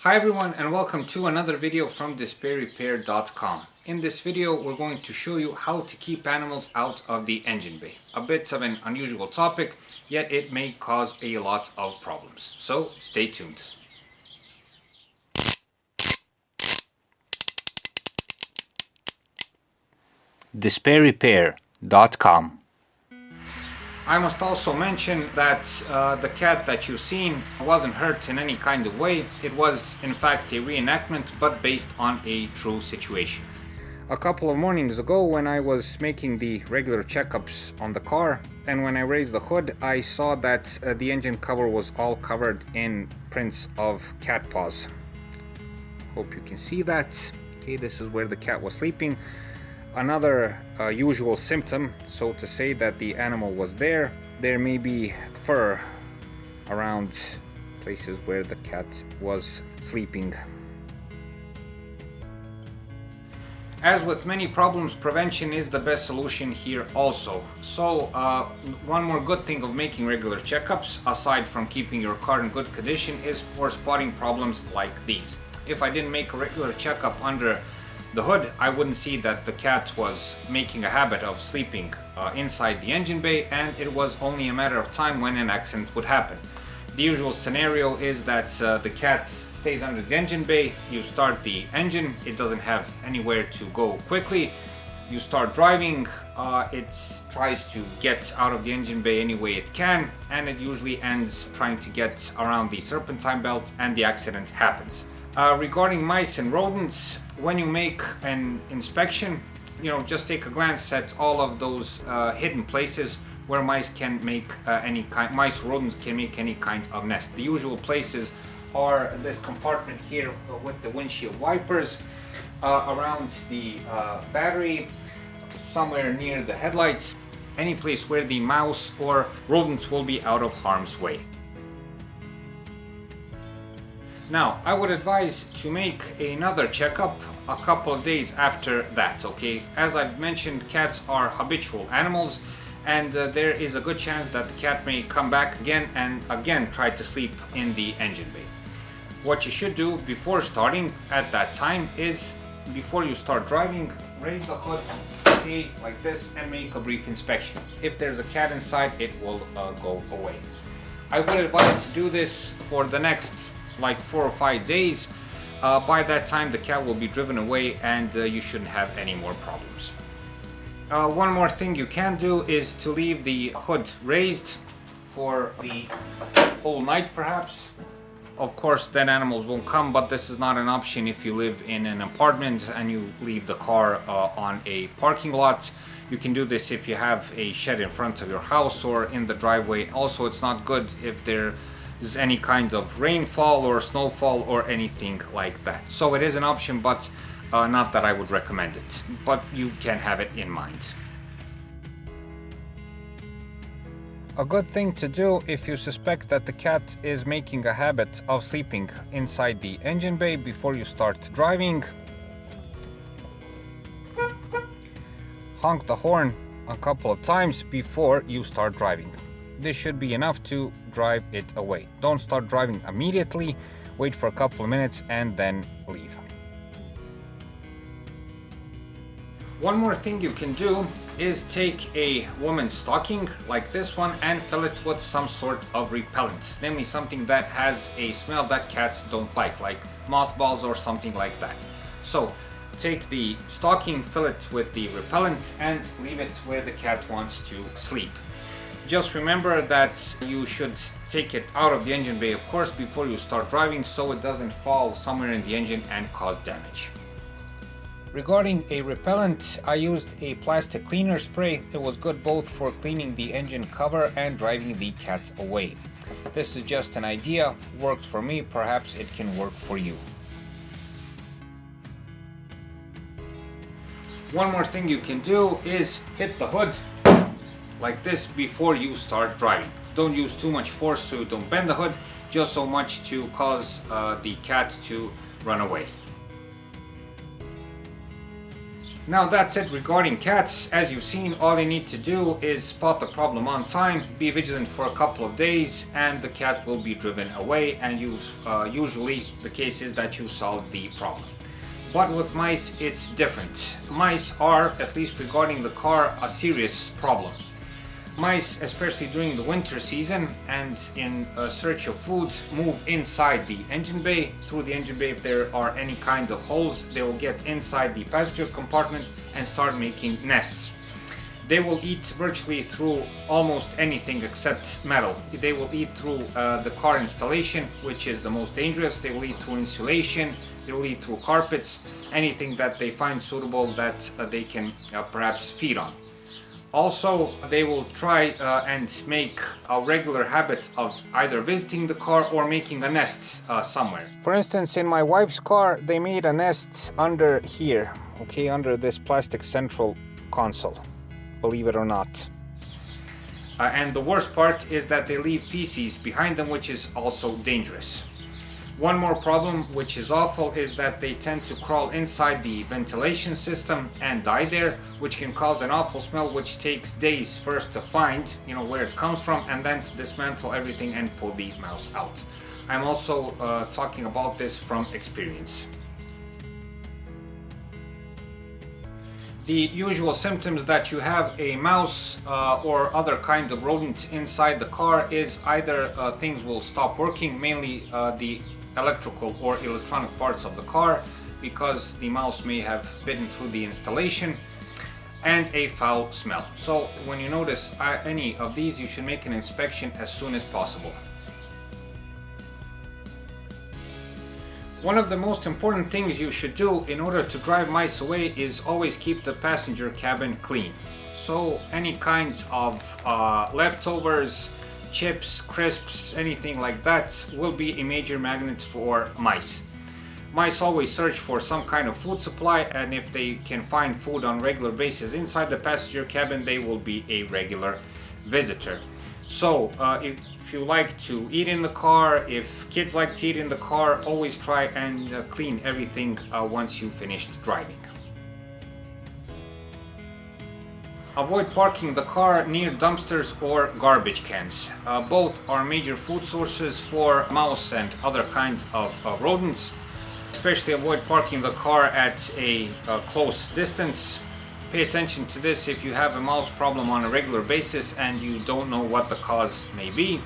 Hi everyone, and welcome to another video from despairrepair.com. In this video we're going to show you how to keep animals out of the engine bay. A bit of an unusual topic, yet it may cause a lot of problems. So stay tuned. despairrepair.com. I must also mention that the cat that you've seen wasn't hurt in any kind of way. It was in fact a reenactment, but based on a true situation. A couple of mornings ago, when I was making the regular checkups on the car, and when I raised the hood, I saw that the engine cover was all covered in prints of cat paws. Hope you can see that. Okay, this is where the cat was sleeping. Another usual symptom, so to say, that the animal was there. There may be fur around places where the cat was sleeping. As with many problems, prevention is the best solution here also. So one more good thing of making regular checkups, aside from keeping your car in good condition, is for spotting problems like these. If I didn't make a regular checkup under the hood, I wouldn't see that the cat was making a habit of sleeping inside the engine bay, and it was only a matter of time when an accident would happen. The usual scenario is that the cat stays under the engine bay, you start the engine, it doesn't have anywhere to go quickly, you start driving, it tries to get out of the engine bay any way it can, and it usually ends trying to get around the serpentine belt, and the accident happens. Regarding mice and rodents, when you make an inspection, just take a glance at all of those hidden places where mice can make mice or rodents can make any kind of nest. The usual places are this compartment here with the windshield wipers, around the battery, somewhere near the headlights, any place where the mouse or rodents will be out of harm's way. Now, I would advise to make another checkup a couple of days after that, okay? As I've mentioned, cats are habitual animals, and there is a good chance that the cat may come back again and again try to sleep in the engine bay. What you should do before starting at that time is, before you start driving, raise the hood, okay, like this, and make a brief inspection. If there's a cat inside, it will go away. I would advise to do this for the next 4 or 5 days. By that time the cat will be driven away, and you shouldn't have any more problems. One more thing you can do is to leave the hood raised for the whole night perhaps. Of course then animals won't come, but this is not an option if you live in an apartment and you leave the car on a parking lot. You can do this if you have a shed in front of your house or in the driveway. Also, it's not good if there is any kind of rainfall or snowfall or anything like that. So it is an option, but not that I would recommend it, but you can have it in mind. A good thing to do if you suspect that the cat is making a habit of sleeping inside the engine bay before you start driving: honk the horn a couple of times before you start driving. This should be enough to drive it away. Don't start driving immediately, wait for a couple of minutes and then leave. One more thing you can do is take a woman's stocking like this one and fill it with some sort of repellent, namely something that has a smell that cats don't like mothballs or something like that. So take the stocking, fill it with the repellent, and leave it where the cat wants to sleep. Just remember that you should take it out of the engine bay, of course, before you start driving, so it doesn't fall somewhere in the engine and cause damage. Regarding a repellent, I used a plastic cleaner spray. It was good both for cleaning the engine cover and driving the cats away. This is just an idea, worked for me, perhaps it can work for you. One more thing you can do is hit the hood like this before you start driving. Don't use too much force so you don't bend the hood, just so much to cause the cat to run away. Now that's it regarding cats. As you've seen, all you need to do is spot the problem on time, be vigilant for a couple of days, and the cat will be driven away, and usually the case is that you solve the problem. But with mice it's different. Mice are, at least regarding the car, a serious problem. Mice, especially during the winter season and in search of food, move inside the engine bay. Through the engine bay, if there are any kind of holes, they will get inside the passenger compartment and start making nests. They will eat virtually through almost anything except metal. They will eat through the car installation, which is the most dangerous. They will eat through insulation. They will eat through carpets, anything that they find suitable that they can perhaps feed on. Also, they will try and make a regular habit of either visiting the car or making a nest somewhere. For instance, in my wife's car, they made a nest under here, okay, under this plastic central console, believe it or not. And the worst part is that they leave feces behind them, which is also dangerous. One more problem, which is awful, is that they tend to crawl inside the ventilation system and die there, which can cause an awful smell, which takes days first to find, where it comes from, and then to dismantle everything and pull the mouse out. I'm also talking about this from experience. The usual symptoms that you have a mouse or other kind of rodent inside the car is either things will stop working, mainly the electrical or electronic parts of the car, because the mouse may have bitten through the installation, and a foul smell. So when you notice any of these, you should make an inspection as soon as possible. One of the most important things you should do in order to drive mice away is always keep the passenger cabin clean. So any kind of leftovers, chips, crisps, anything like that will be a major magnet for mice. Mice always search for some kind of food supply, and if they can find food on a regular basis inside the passenger cabin, they will be a regular visitor. So if you like to eat in the car, if kids like to eat in the car, always try and clean everything once you finished driving. Avoid parking the car near dumpsters or garbage cans. Both are major food sources for mouse and other kinds of rodents. Especially avoid parking the car at a close distance. Pay attention to this if you have a mouse problem on a regular basis and you don't know what the cause may be.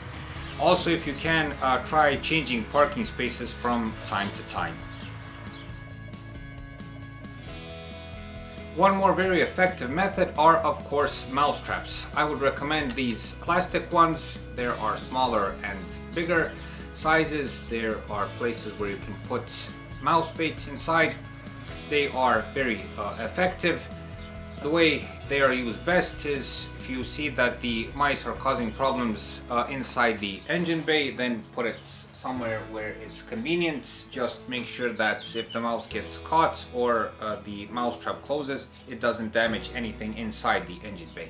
Also, if you can, try changing parking spaces from time to time. One more very effective method are, of course, mouse traps. I would recommend these plastic ones. There are smaller and bigger sizes. There are places where you can put mouse bait inside. They are very effective. The way they are used best is if you see that the mice are causing problems inside the engine bay, then put it somewhere where it's convenient. Just make sure that if the mouse gets caught or the mouse trap closes, it doesn't damage anything inside the engine bay.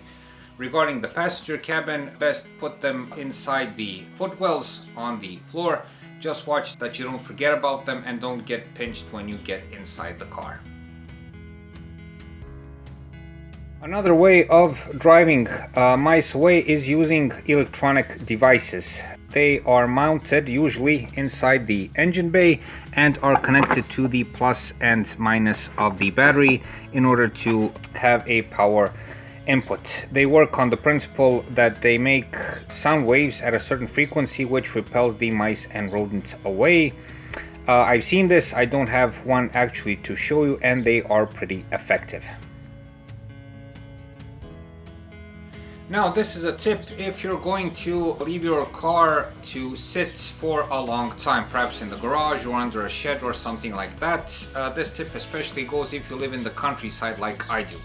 Regarding the passenger cabin, best put them inside the footwells on the floor. Just watch that you don't forget about them and don't get pinched when you get inside the car. Another way of driving mice away is using electronic devices. They are mounted usually inside the engine bay and are connected to the plus and minus of the battery in order to have a power input. They work on the principle that they make sound waves at a certain frequency which repels the mice and rodents away. I've seen this, I don't have one actually to show you, and they are pretty effective. Now, this is a tip if you're going to leave your car to sit for a long time, perhaps in the garage or under a shed or something like that. This tip especially goes if you live in the countryside like I do.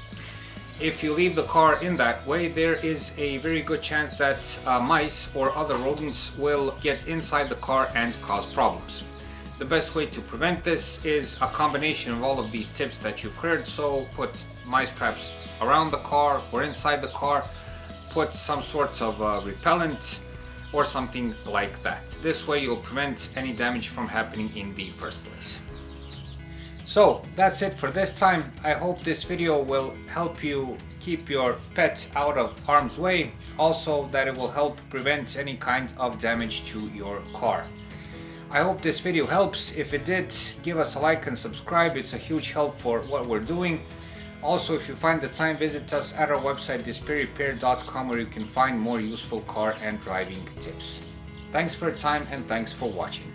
If you leave the car in that way, there is a very good chance that mice or other rodents will get inside the car and cause problems. The best way to prevent this is a combination of all of these tips that you've heard. So put mice traps around the car or inside the car. Put some sort of repellent or something like that. This way you'll prevent any damage from happening in the first place. So that's it for this time. I hope this video will help you keep your pet out of harm's way. Also that it will help prevent any kind of damage to your car. I hope this video helps. If it did, give us a like and subscribe. It's a huge help for what we're doing. Also, if you find the time, visit us at our website displayrepair.com, where you can find more useful car and driving tips. Thanks for your time and thanks for watching.